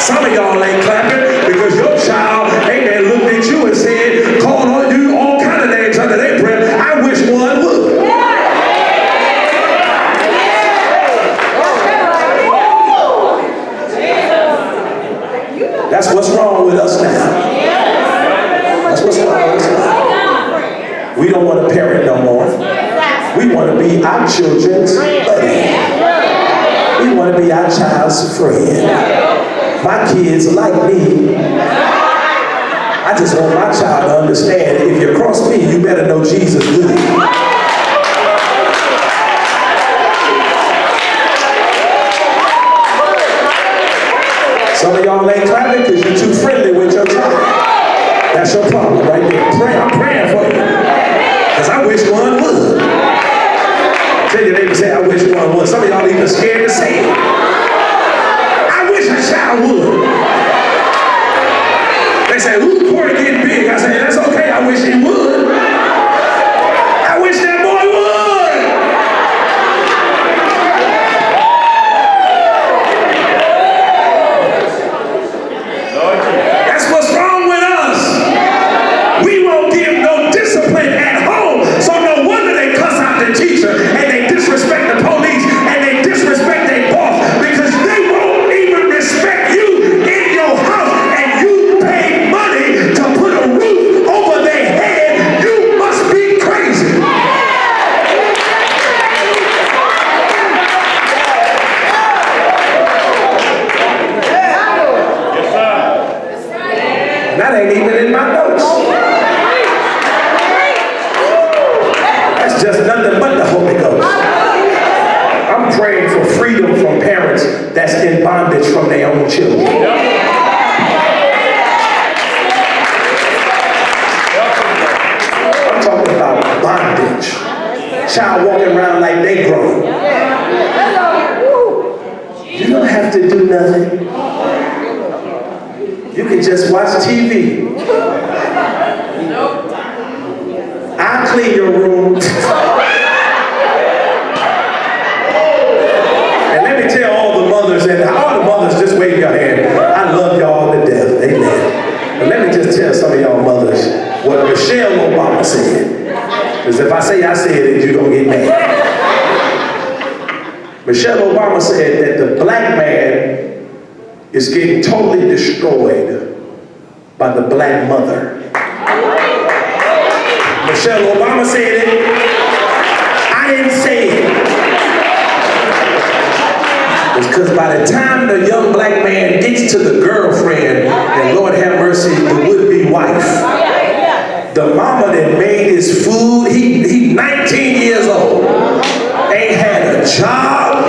Some of y'all ain't clapping because your child, amen, looked at you and said, called on you all kind of names under their breath. I wish one would. That's what's wrong with us now. That's what's wrong with us now. We don't want to parent no more. We want to be our children's buddy. We want to be our child's friend. My kids like me. I just want my child to understand, if you cross me, you better know Jesus good. Some of y'all ain't clapping because you're too friendly with your child. That's your problem right there. I'm praying for you. Because I wish one would. Tell your neighbor, say, I wish one would. Some of y'all even scared to say it. I wish a child would. They say, ooh, Cory getting big. I say, that's okay. I wish he would. I wish that boy would. That's what's wrong with us. We won't give no discipline at home. So no wonder they cuss out the teacher and they disrespect the police and they disrespect their boss because they won't even respect you in your house and you pay money to put a roof over their head. You must be crazy. That ain't even in my notes. That's just nothing but the Holy Ghost. I'm praying for freedom from parents that's in bondage from their own children. I'm talking about bondage. Child walking around like they grown. You don't have to do nothing. You can just watch TV. I'll clean your room. And let me tell all the mothers, and all the mothers, just wave your hand. I love y'all to death. Amen. But let me just tell some of y'all mothers what Michelle Obama said. Because if I say I said it, you're going to get mad. Michelle Obama said that the black man is getting totally destroyed by the black mother. Michelle Obama said it. I didn't say it. It's because by the time the young black man gets to the girlfriend, and Lord have mercy, the would-be wife, the mama that made his food, he 19 years old, ain't had a job.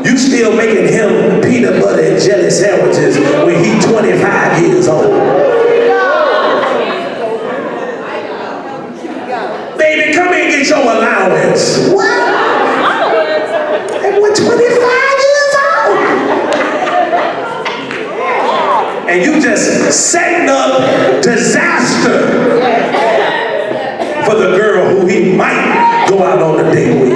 You still making him peanut butter and jelly sandwiches when he 25 years old. Baby, come here and get your allowance. What? And we're 25 years old. And you just setting up disaster for the girl who he might go out on a date with.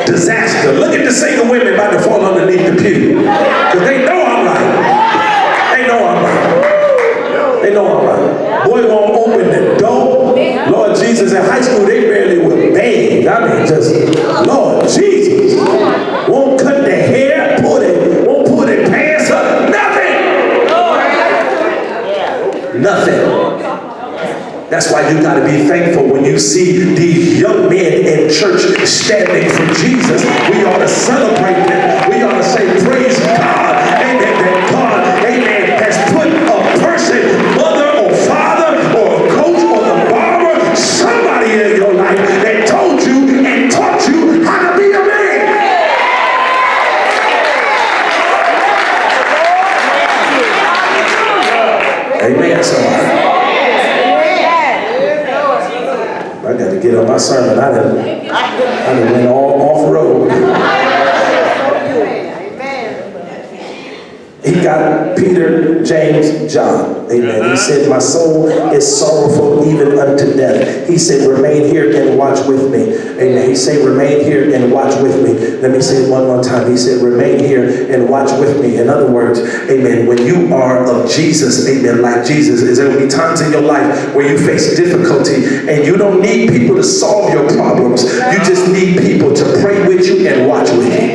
Disaster. Look at the single women about to fall underneath the pew. Because they know I'm right. They know I'm right. They know I'm right. Boy won't open the door. Lord Jesus, in high school they barely would bathe. I mean just, Lord Jesus. Won't cut their hair, won't pull their pants up. Nothing. Nothing. That's why you got to be thankful when you see these young men in church standing for Jesus. We ought to celebrate them. We ought to say, praise God. Amen. That God, amen, has put a person, mother or father or a coach or the barber, somebody in your life that told you and taught you how to be a man. Amen, somebody. I got to get on my sermon. I done went all off road. He got Peter, James, John. Amen. He said, my soul is sorrowful even unto death. He said, remain here and watch with me. Amen. He said, remain here and watch with me. Let me say it one more time. He said, remain here and watch with me. In other words, amen, when you are of Jesus, amen, like Jesus, is there will be times in your life where you face difficulty and you don't need people to solve your problems. You just need people to pray with you and watch with you.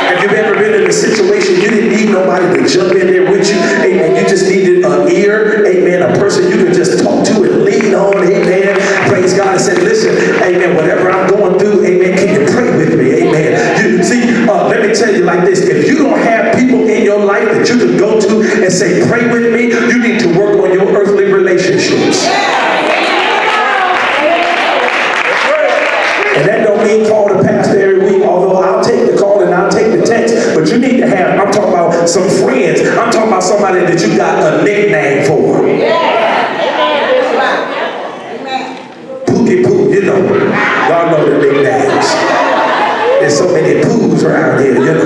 Have you ever been in a situation you didn't need nobody to jump in there with you? Amen. You just needed an ear, amen, a person you could just talk to and lean on, amen. Praise God and say, listen, amen, whatever I'm going through, amen, can you pray with me? Amen. You see, let me tell you like this. If you don't have people in your life that you can go to and say, pray with me, you need to work on your earthly relationships. And that don't mean call the pastor every week, although I'll take the call and I'll take the text. But you need to have, I'm talking about some friends. I'm talking about somebody that you got a nickname for. Pookie Poo, you know. Y'all know the nicknames. There's so many poos around here, you know.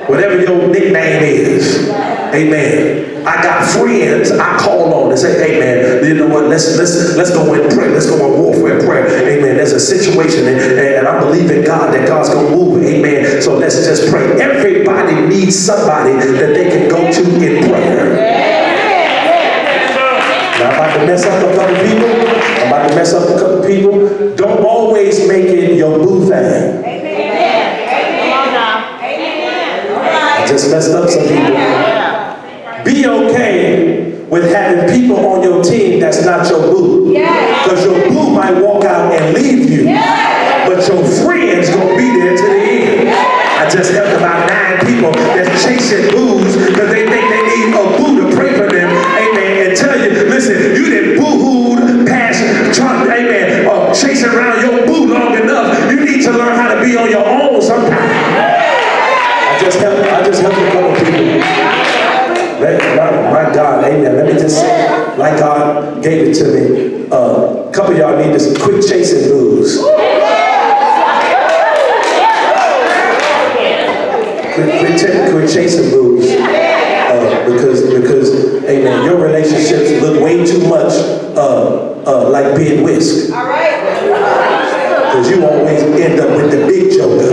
Whatever your nickname is. Amen. I got friends I call on and say, hey man, you know what, let's go and pray. Let's go on warfare prayer. Amen. There's a situation and I believe in God that God's going to move. Amen. So let's just pray. Everybody needs somebody that they can go to in prayer. Now I'm about to mess up a couple people. Don't always make it your boo thing. I just messed up some people. Be okay with having people on your team that's not your boo. Because your boo might walk out and leave you. But your friend's going to be there to the end. I just helped about 9 people that's chasing boos because they think they need a boo to pray for them. Amen. And tell you, listen, you done boo-hooed past, amen, chasing around your boo long enough. You need to learn how to be on your own sometime. I just helped a couple people. My God, amen. Let me just say, like God gave it to me, a couple of y'all need to quit chasing booze. Quit chasing booze. Because, amen, your relationships look way too much like being whisked. Because you always end up with the big joker.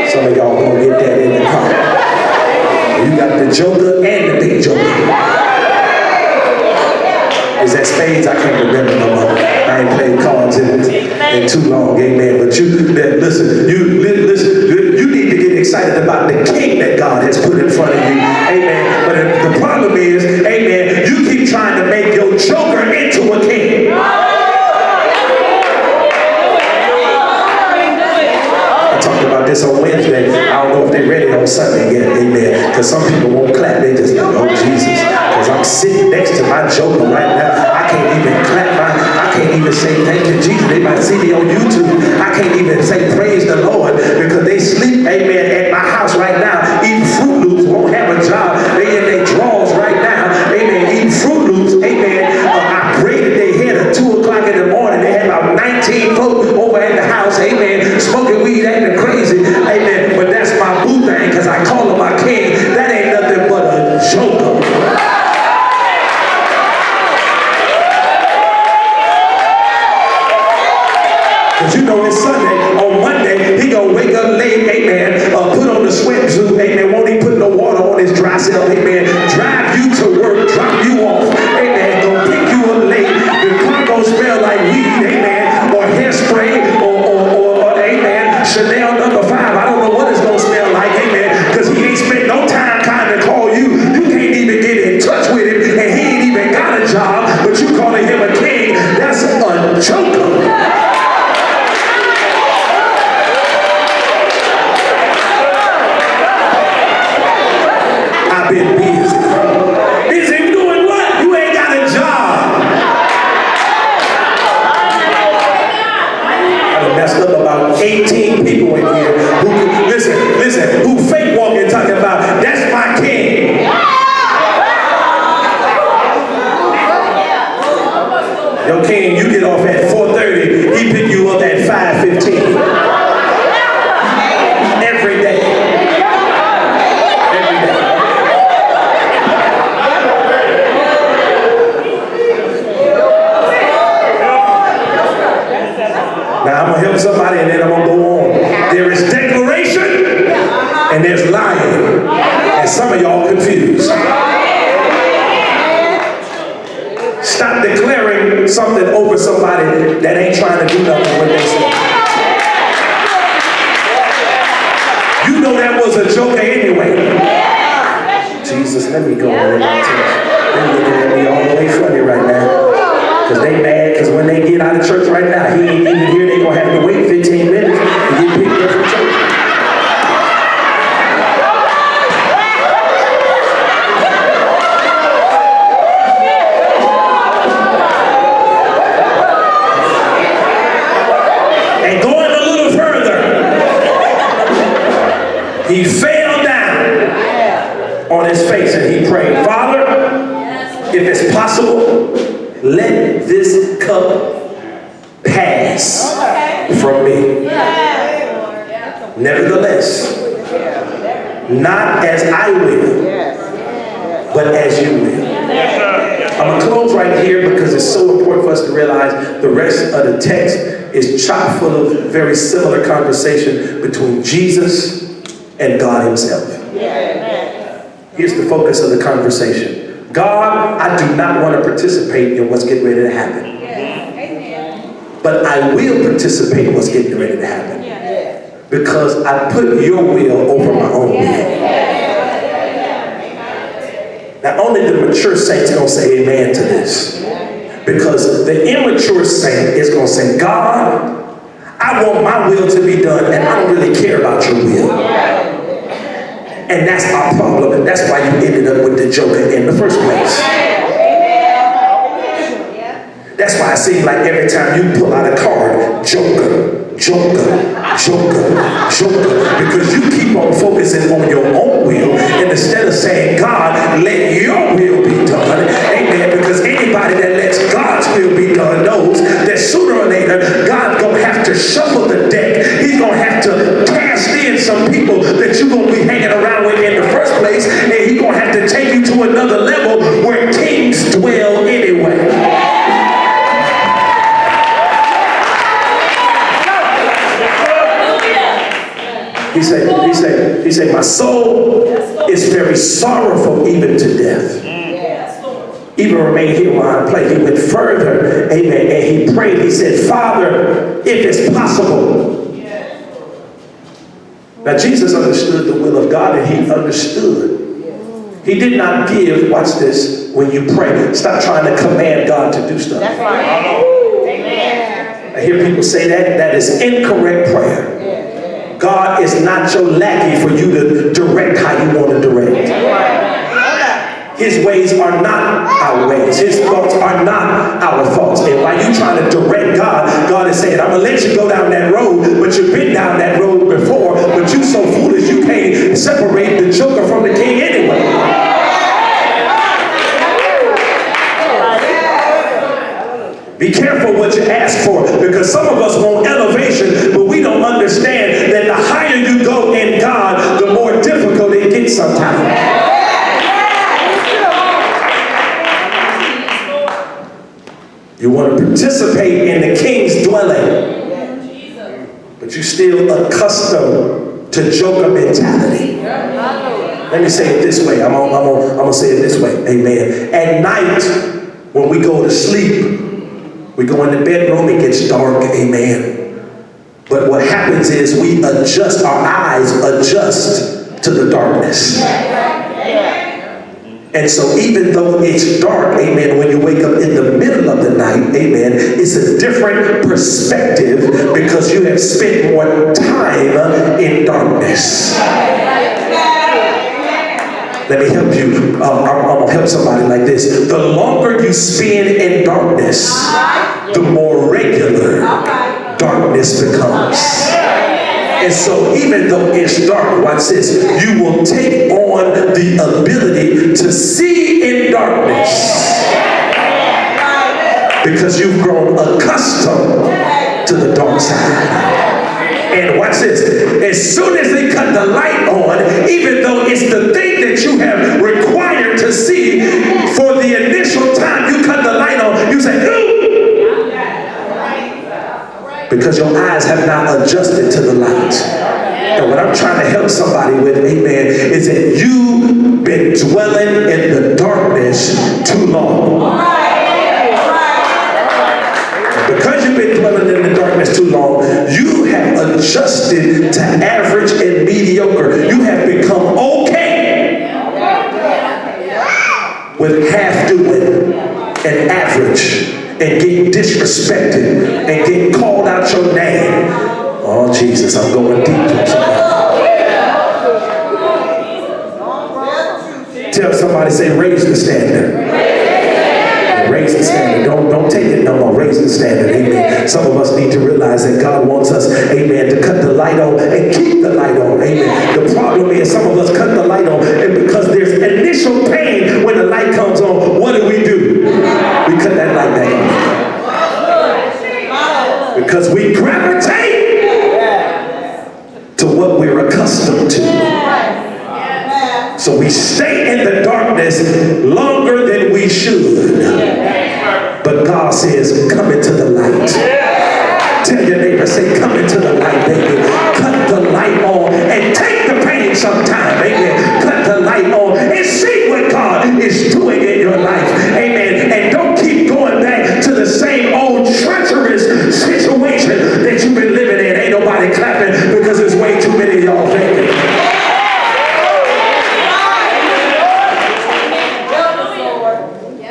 Some of y'all gonna get that in the car. You got the joker and the big joker. Is that spades? I can't remember no more. I ain't played cards in too long, amen. But you need to get excited about the king that God has put in front of you, amen. But the problem is, amen, you keep trying to make your joker into a king. This on Wednesday. I don't know if they read it on Sunday yet, amen. Because some people won't clap, they just go, oh Jesus. Because I'm sitting next to my joker right now. I can't even clap, I can't even say thank you, Jesus. They might see me on YouTube. I can't even say praise the Lord because they sleep, amen, at my house right now. Eating Fruit Loops, won't have a job. They in their drawers right now, amen, eating Fruit Loops, amen. I braided their hair at 2 o'clock in the morning. They had about 19 folks over at the house, amen, smoking weed, acting crazy. Amen. But that's my boo thing because I call him my king. That ain't nothing but a joker. Because you know it's Sunday. On Monday, he gonna wake up late, amen, put on the swimsuit, amen, won't even put no water on his dry self, amen, drive you to work, drop you off, amen, gonna pick you up late. The car gonna smell like weed, amen, or hairspray, or amen, Chanel number 5. I don't know what it's gonna smell like, amen, because he ain't spent no time trying to call you. You can't even get in touch with him, and he ain't even got a job, but you calling him a king. That's a joker. I've been busy. Busy doing what? You ain't got a job. I done messed up about 18 people in here who listen, who fake walking talking about that's my king. Your king, you get off at 4:30, he pick you up at 5:15. then I'm going to go on. There is declaration and there's lying. And some of y'all confused. Stop declaring something over somebody that ain't trying to do nothing when they say. You know that was a joker anyway. Jesus, let me go on in my text. They're looking at me all the way funny right now. Because they mad, because when they get out of church right now, he ain't even here, they going to have to wait 15 minutes to get picked up from church. And going a little further, he fell down on his face and he prayed, Father, if it's possible, let this cup pass from me. Nevertheless, not as I will, but as you will. I'm going to close right here because it's so important for us to realize the rest of the text is chock full of very similar conversation between Jesus and God himself. Here's the focus of the conversation. God, I do not want to participate in what's getting ready to happen. But I will participate in what's getting ready to happen. Because I put your will over my own will. Now only the mature saints are going to say amen to this. Because the immature saint is going to say, God, I want my will to be done and I don't really care about your will. And that's our problem, and that's why you ended up with the joker in the first place. That's why it seems like every time you pull out a card, joker, joker, joker, joker, because you keep on focusing on your own will instead of saying, God, let your will be done. Amen. Because anybody that lets God's will be done knows that sooner or later, God's going to have to shuffle the deck. He's going to have to cast in some people that you're going to be hanging around with in the first place, and he's going to have to take you to another level where kings dwell anyway. He said, my soul is very sorrowful even to death. Even remain here while I play. He went further, amen, and he prayed. He said, Father, if it's possible. Now Jesus understood the will of God, and he understood. He did not give, watch this, when you pray. Stop trying to command God to do stuff. That's right. Amen. I hear people say that is incorrect prayer. God is not your lackey for you to direct how you want to direct. His ways are not our ways. His thoughts are not our thoughts. And while you trying to direct God, God is saying, I'm going to let you go down that road, but you've been down that road before, but you so foolish you can't separate the joker from the king anyway. Be careful what you ask for, because some of us want elevation, but we don't understand that the higher you go in God, the more difficult it gets sometimes. You want to participate in the king's dwelling, but you're still accustomed to joker mentality. Let me say it this way. I'm gonna say it this way. Amen. At night, when we go to sleep, we go in the bedroom, it gets dark, amen. But what happens is we adjust, our eyes adjust to the darkness. And so even though it's dark, amen, when you wake up in the middle of the night, amen, it's a different perspective because you have spent more time in darkness. Let me help you. I'm going to help somebody like this. The longer you spend in darkness, the more regular darkness becomes. And so even though it's dark, watch this, you will take on the ability to see in darkness because you've grown accustomed to the dark side. And watch this, as soon as they cut the light on, even though it's the thing that you have required to see for the initial time you cut the light on, you say, ooh! Because because your eyes have not adjusted to the light. And what I'm trying to help somebody with, amen, is that you've been dwelling in the darkness too long. Because you've been dwelling in the darkness too long, you have adjusted to average and mediocre. You have become okay with half doing and average and getting disrespected and getting called out your name. Oh Jesus, I'm going deep. Tell somebody, say, raise the standard. Raise the standard. Don't take it no more. Raise the standard. Amen. Some of us need to realize that God wants us, amen, to cut the light on and keep the light on. Amen. The problem is some of us cut the light on, and because there's initial pain when the light comes on, what do? We cut that light back on. Because we gravitate to what we're accustomed to. So we stay in the darkness longer than we should. But God says, come into the light. Tell your neighbor, say, come into the light, baby. Cut the light on and take the pain sometime. Amen. Cut the light on and see what God is doing in your life. Amen. And don't keep going back to the same old treacherous situation that you've been living in. Ain't nobody clapping because there's way too many of y'all thinking.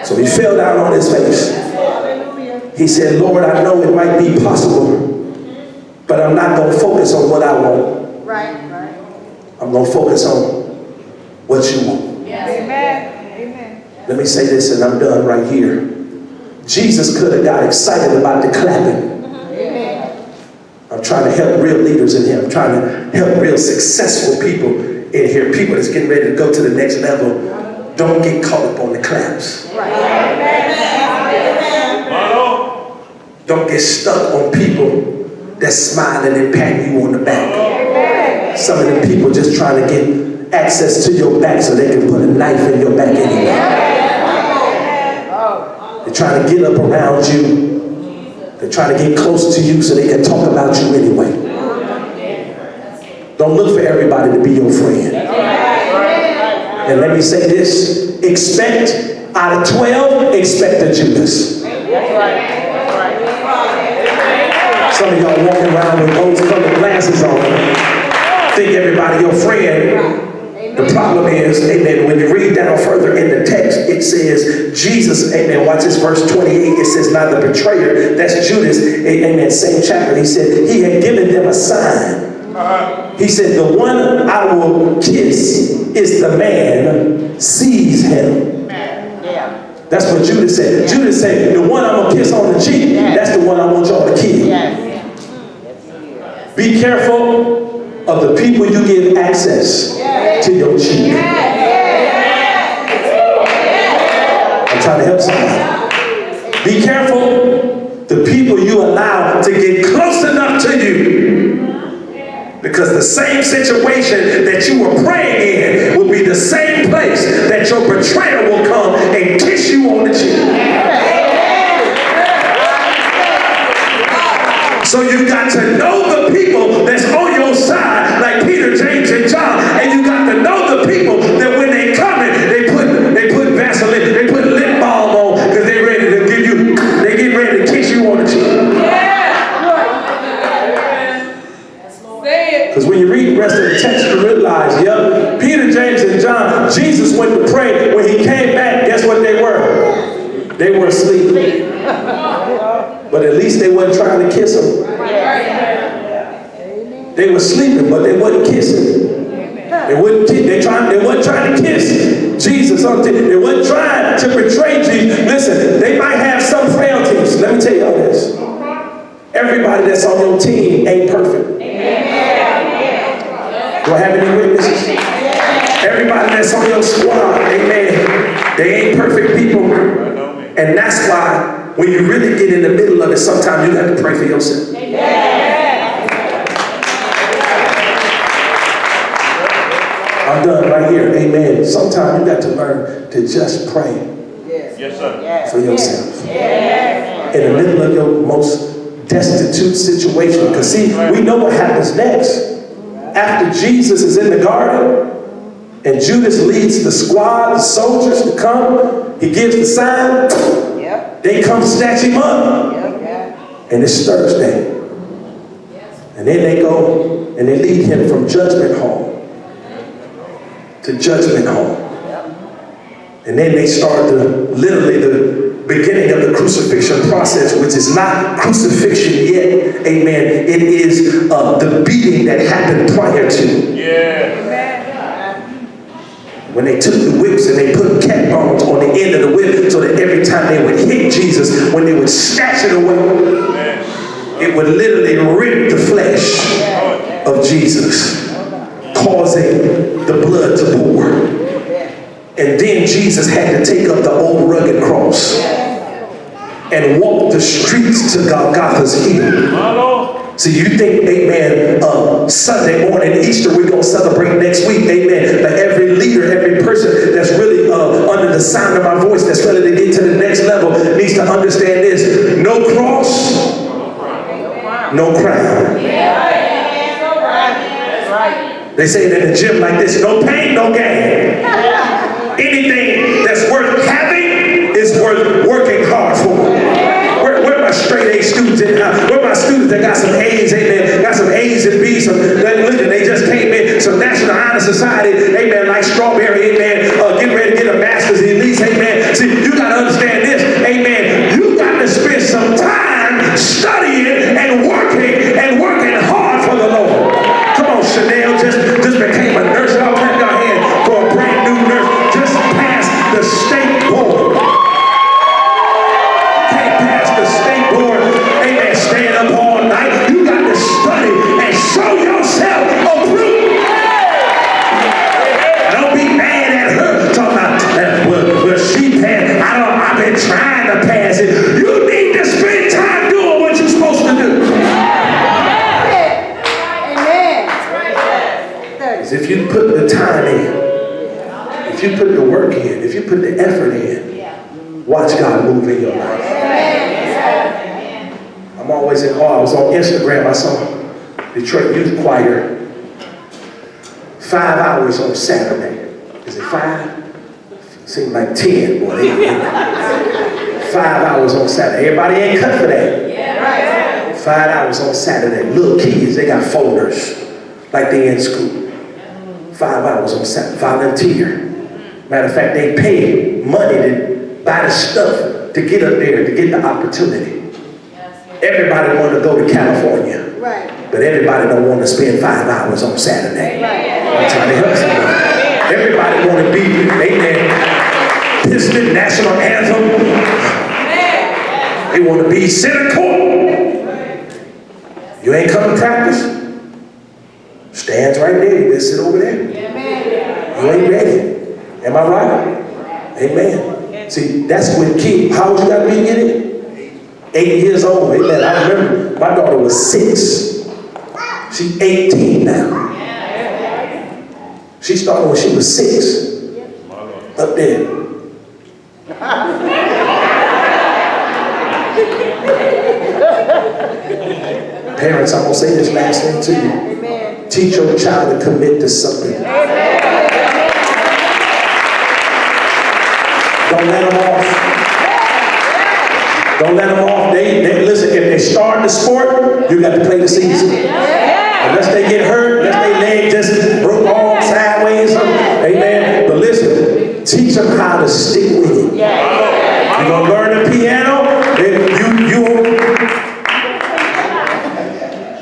So he fell down on his face. He said, Lord, I know it might be possible, but I'm not going to focus on what I want. Right. I'm going to focus on what you want. Yes. Amen. Let me say this and I'm done right here. Jesus could have got excited about the clapping. I'm trying to help real leaders in here. I'm trying to help real successful people in here. People that's getting ready to go to the next level. Don't get caught up on the claps. Don't get stuck on people that's smiling and patting you on the back. Some of them people just trying to get access to your back so they can put a knife in your back anyway. They're trying to get up around you. They're trying to get close to you so they can talk about you anyway. Don't look for everybody to be your friend. And let me say this, expect out of 12, expect a Judas. Some of y'all walking around with rose-colored glasses on, think everybody your friend. The problem is, amen, when you read down further in the text, it says, Jesus, amen, watch this verse 28, it says, now the betrayer, that's Judas, amen, same chapter, he said, he had given them a sign. He said, the one I will kiss is the man, seize him. That's what Judas said. Judas said, the one I'm going to kiss on the cheek, that's the one I want y'all to kill. Be careful of the people you give access to your cheek. I'm trying to help somebody. Be careful the people you allow to get close enough to you. Because the same situation that you were praying in will be the same place that your betrayer will come and kiss you on the cheek. So you got to know the people that's on your side, like Peter, James, and John, and you got to know the people that when they come in, they put Vaseline, they put lip balm on because they ready to give you, they get ready to kiss you on the cheek. Because when you read the rest of the text, you realize, Peter, James, and John, Jesus went to pray. When he came back, guess what they were? They were asleep. But at least they weren't trying to kiss him. They were sleeping, but they wasn't kissing. They weren't trying to kiss Jesus. They weren't trying to betray Jesus. Listen, they might have some frailties. Let me tell y'all this. Everybody that's on your team ain't perfect. Do I have any witnesses? Everybody that's on your squad, amen, they ain't perfect people. And that's why when you really get in the middle of it, sometimes you got to pray for yourself. I'm done right here, amen. Sometimes you got to learn to just pray for yourself. In the middle of your most destitute situation. Because see, we know what happens next. After Jesus is in the garden, and Judas leads the squad, the soldiers to come, he gives the sign, they come snatch him up. And it's Thursday. And then they go and they lead him from judgment hall to judgment hall. And then they start literally the beginning of the crucifixion process, which is not crucifixion yet. Amen. It is the beating that happened prior to. When they took the whips and they put cat bones on the end of the whip so that every time they would hit Jesus, when they would snatch it away, it would literally rip the flesh of Jesus, causing the blood to pour. And then Jesus had to take up the old rugged cross and walk the streets to Golgotha's hill. See, you think, amen, Sunday morning, Easter, we're going to celebrate next week, amen. But every leader, every person that's really under the sound of my voice, that's ready to get to the next level, needs to understand this. No cross, no crown. They say it in the gym like this: no pain, no gain. Anything that's worth having is worth working hard for. Where my straight A students in now? Where my students that got some A's, amen, got some A's and B's, they just came in, some National Honor Society, amen, like Strawberry, amen, getting ready to get a master's at least, amen. See, you got to understand this, amen, you got to spend some time studying and working hard for the Lord. Come on, Chanel just became a nurse. I'll clap your hand for a brand new nurse. Just passed the state board. Can't pass the state board, amen, staying up all night. You got to study and show yourself approved. Don't be mad at her talking about, well, she passed. I've been trying to pass it. You need to spend time doing what you're supposed to do. If you put the time in, if you put the work in, if you put the effort in, watch God move in your life. I'm always in awe. I was on Instagram. I saw Detroit Youth Choir 5 hours on Saturday. Is it 5? Seemed like 10. Boy, 5 hours on Saturday. Everybody ain't cut for that. 5 hours on Saturday. Little kids, they got folders like they in school. 5 hours on Saturday. Volunteer. Matter of fact, they pay money to buy the stuff to get up there, to get the opportunity. Everybody want to go to California. But everybody don't want to spend 5 hours on Saturday. I'm trying to help somebody. Everybody want to be, amen, Piston National Anthem. They want to be center court. You ain't come to practice? Stands right there. You better sit over there. You ain't ready. Am I right? Amen. See, that's when kids, how old you got to be to get it? 8 years old. Amen. I remember my daughter was 6. She's 18 now. She started when she was 6. Up there. Parents, I'm going to say this last thing to you. Teach your child to commit to something. Don't let them off. Don't let them off. They listen, if they start the sport, you got to play the season. Unless they get hurt, unless their leg just broke off sideways, amen. But listen, teach them how to stick with it. You're going to learn the piano,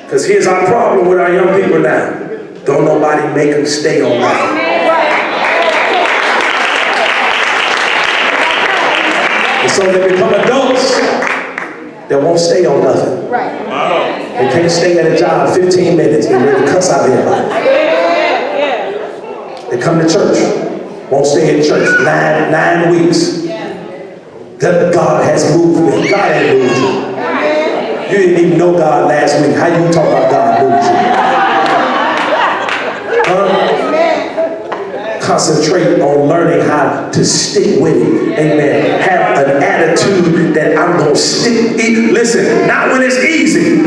because here's our problem with our young people now. Don't nobody make them stay on that. And so they become adults that won't stay on nothing. They can't stay at a job 15 minutes. They're ready to cuss out everybody. They come to church, won't stay in church 9 weeks. That God has moved me. God ain't moved you. You didn't even know God last week. How you talk about God moved you? concentrate on learning how to stick with it. Amen. Have an attitude that I'm going to stick it. Listen, not when it's easy.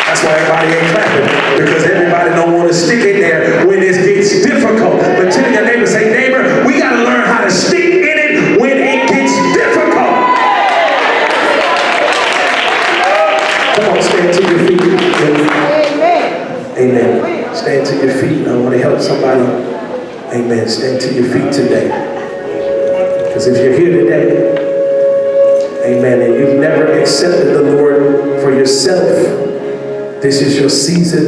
That's why everybody ain't clapping, because everybody don't want to stick it there when it gets difficult. But tell your neighbor, say, neighbor, we got to learn how to stick in it when it gets difficult. Come on, stand to your feet. Amen. Amen. Stand to your feet. I want to help somebody. Amen. Stand to your feet today. Because if you're here today, amen, and you've never accepted the Lord for yourself, this is your season.